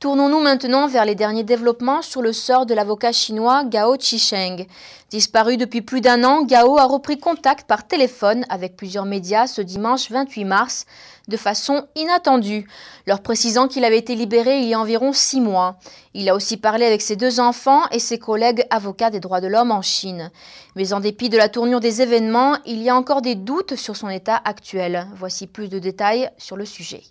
Tournons-nous maintenant vers les derniers développements sur le sort de l'avocat chinois Gao Zhisheng. Disparu depuis plus d'1 an, Gao a repris contact par téléphone avec plusieurs médias ce dimanche 28 mars de façon inattendue, leur précisant qu'il avait été libéré il y a environ 6 mois. Il a aussi parlé avec ses 2 enfants et ses collègues avocats des droits de l'homme en Chine. Mais en dépit de la tournure des événements, il y a encore des doutes sur son état actuel. Voici plus de détails sur le sujet.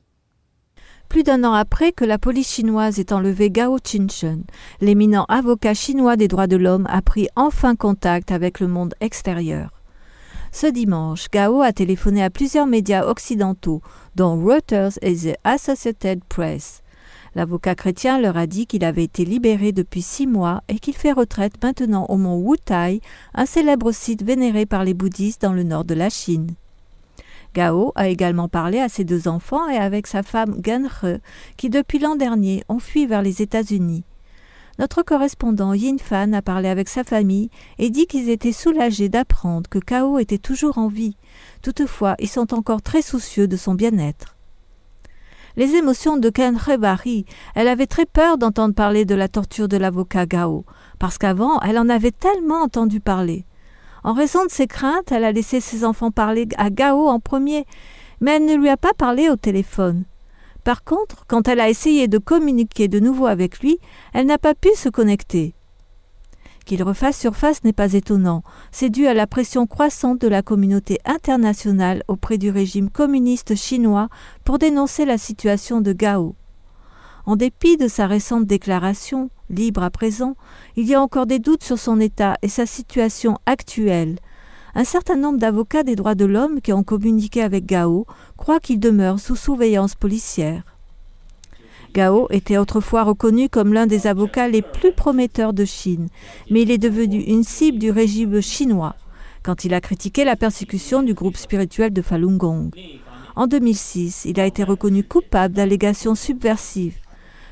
Plus d'1 an après que la police chinoise ait enlevé Gao Zhisheng, l'éminent avocat chinois des droits de l'homme a pris enfin contact avec le monde extérieur. Ce dimanche, Gao a téléphoné à plusieurs médias occidentaux, dont Reuters et The Associated Press. L'avocat chrétien leur a dit qu'il avait été libéré depuis 6 mois et qu'il fait retraite maintenant au mont Wutai, un célèbre site vénéré par les bouddhistes dans le nord de la Chine. Gao a également parlé à ses 2 enfants et avec sa femme Gan He, qui depuis l'an dernier ont fui vers les États-Unis. Notre correspondant Yin Fan a parlé avec sa famille et dit qu'ils étaient soulagés d'apprendre que Gao était toujours en vie. Toutefois, ils sont encore très soucieux de son bien-être. Les émotions de Gan He varient. Elle avait très peur d'entendre parler de la torture de l'avocat Gao, parce qu'avant, elle en avait tellement entendu parler. En raison de ses craintes, elle a laissé ses enfants parler à Gao en premier, mais elle ne lui a pas parlé au téléphone. Par contre, quand elle a essayé de communiquer de nouveau avec lui, elle n'a pas pu se connecter. Qu'il refasse surface n'est pas étonnant. C'est dû à la pression croissante de la communauté internationale auprès du régime communiste chinois pour dénoncer la situation de Gao. En dépit de sa récente déclaration, libre à présent, il y a encore des doutes sur son état et sa situation actuelle. Un certain nombre d'avocats des droits de l'homme qui ont communiqué avec Gao croient qu'il demeure sous surveillance policière. Gao était autrefois reconnu comme l'un des avocats les plus prometteurs de Chine, mais il est devenu une cible du régime chinois quand il a critiqué la persécution du groupe spirituel de Falun Gong. En 2006, il a été reconnu coupable d'allégations subversives.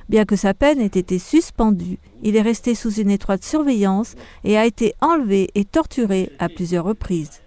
Bien que sa peine ait été suspendue, il est resté sous une étroite surveillance et a été enlevé et torturé à plusieurs reprises.